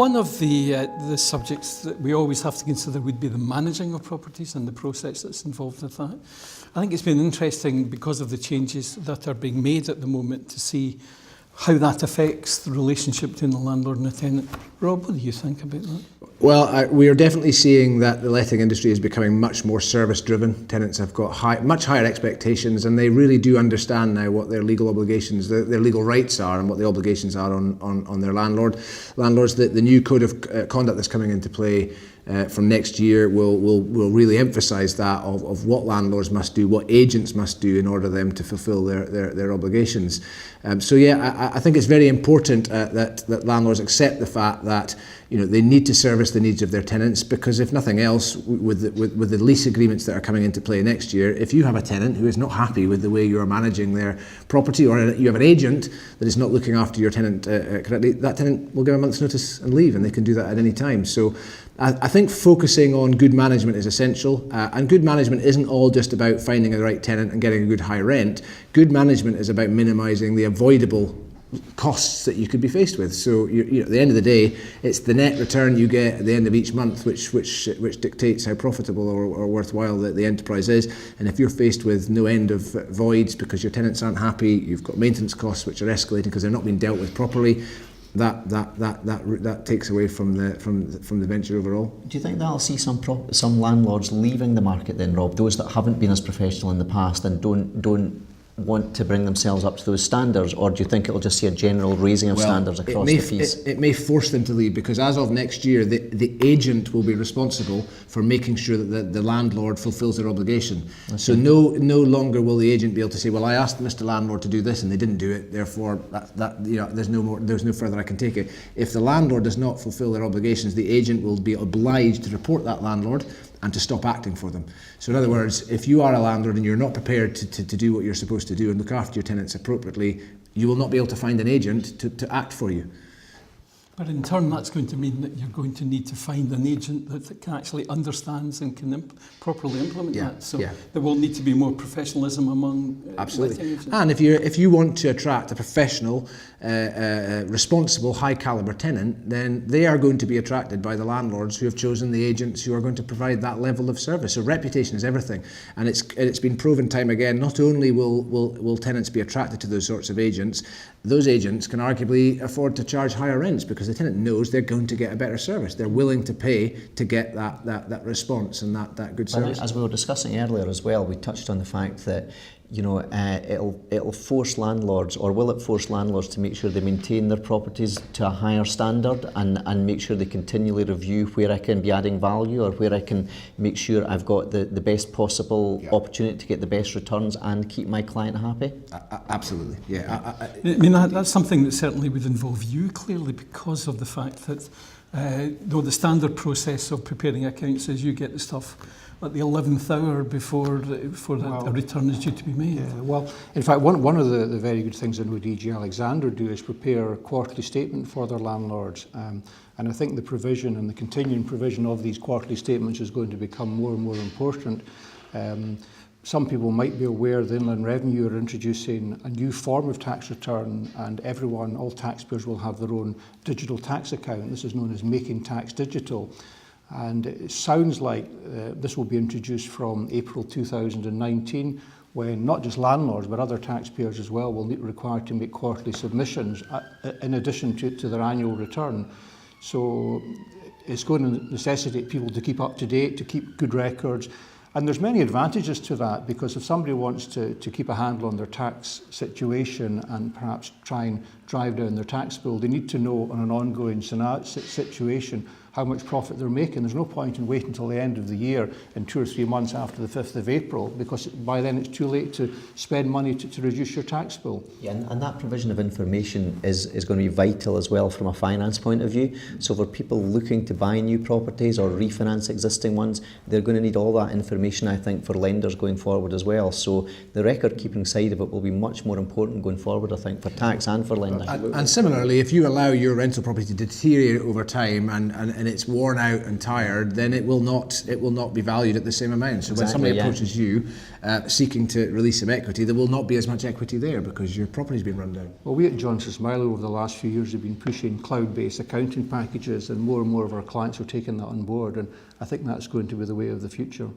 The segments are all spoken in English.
One of the subjects that we always have to consider would be the managing of properties and the process that's involved with that. I think it's been interesting because of the changes that are being made at the moment to see how that affects the relationship between the landlord and the tenant. Rob, what do you think about that? Well, we are definitely seeing that the letting industry is becoming much more service-driven. Tenants have got much higher expectations, and they really do understand now what their legal obligations, their legal rights are, and what the obligations are on their landlords. The new code of conduct that's coming into play from next year will really emphasise that of what landlords must do, what agents must do in order for them to fulfil their obligations. So yeah, I think it's very important that landlords accept the fact that they need to service the needs of their tenants, because if nothing else, with the lease agreements that are coming into play next year, if you have a tenant who is not happy with the way you are managing their property, or you have an agent that is not looking after your tenant correctly, that tenant will give a month's notice and leave, and they can do that at any time. So I think focusing on good management is essential, and good management isn't all just about finding the right tenant and getting a good high rent. Good management is about minimising the avoidable costs that you could be faced with. So at the end of the day, it's the net return you get at the end of each month which dictates how profitable or worthwhile the enterprise is. And if you're faced with no end of voids because your tenants aren't happy, you've got maintenance costs which are escalating because they're not being dealt with properly, that takes away from the venture overall. Do you think that'll see some landlords leaving the market then, Rob? Those that haven't been as professional in the past and don't want to bring themselves up to those standards, or do you think it'll just see a general raising of standards across the piece? It may force them to leave, because as of next year, the agent will be responsible for making sure that the landlord fulfills their obligation. So no longer will the agent be able to say, well, I asked Mr. Landlord to do this and they didn't do it, therefore there's no further I can take it. If the landlord does not fulfill their obligations, the agent will be obliged to report that landlord and to stop acting for them. So in other words, if you are a landlord and you're not prepared to do what you're supposed to do and look after your tenants appropriately, you will not be able to find an agent to act for you. But in turn, that's going to mean that you're going to need to find an agent that actually understands and can properly implement that. So there will need to be more professionalism among absolutely. And if you want to attract a professional, responsible, high-caliber tenant, then they are going to be attracted by the landlords who have chosen the agents who are going to provide that level of service. So reputation is everything, and it's been proven time again. Not only will tenants be attracted to those sorts of agents, those agents can arguably afford to charge higher rents because the tenant knows they're going to get a better service. They're willing to pay to get that response and that good service. As we were discussing earlier as well, we touched on the fact that it'll force landlords, or will it force landlords to make sure they maintain their properties to a higher standard and make sure they continually review where I can be adding value, or where I can make sure I've got the best possible opportunity to get the best returns and keep my client happy? Absolutely, yeah. I mean, that's something that certainly would involve you, clearly, because of the fact that though the standard process of preparing accounts is you get the stuff at the 11th hour before a return is due to be made. Yeah, well, in fact, one of the very good things that DG Alexander do is prepare a quarterly statement for their landlords. And I think the provision and the continuing provision of these quarterly statements is going to become more and more important. Some people might be aware that Inland Revenue are introducing a new form of tax return, and all taxpayers will have their own digital tax account. This is known as Making Tax Digital. And it sounds like this will be introduced from April 2019, when not just landlords but other taxpayers as well will be required to make quarterly submissions in addition to their annual return. So it's going to necessitate people to keep up to date, to keep good records. And there's many advantages to that, because if somebody wants to keep a handle on their tax situation and perhaps try and drive down their tax bill, they need to know on an ongoing situation how much profit they're making. There's no point in waiting until the end of the year in 2 or 3 months after the 5th of April, because by then it's too late to spend money to reduce your tax bill. Yeah, and that provision of information is going to be vital as well from a finance point of view. So for people looking to buy new properties or refinance existing ones, they're going to need all that information, I think, for lenders going forward as well. So the record-keeping side of it will be much more important going forward, I think, for tax and for lending. And similarly, if you allow your rental property to deteriorate over time and and it's worn out and tired, then it will not be valued at the same amount. So when Exactly, somebody yeah. approaches you seeking to release some equity, there will not be as much equity there because your property's been run down. Well, we at Johnston Smillie over the last few years have been pushing cloud-based accounting packages, and more of our clients are taking that on board, and I think that's going to be the way of the future.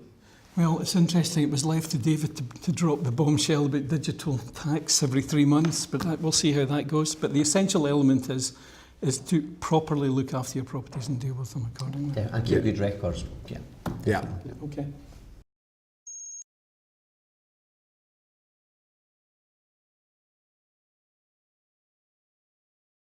Well, it's interesting. It was left to David to drop the bombshell about digital tax every 3 months, but we'll see how that goes. But the essential element is to properly look after your properties and deal with them accordingly. Yeah, and keep good records. Yeah. Yeah. Okay.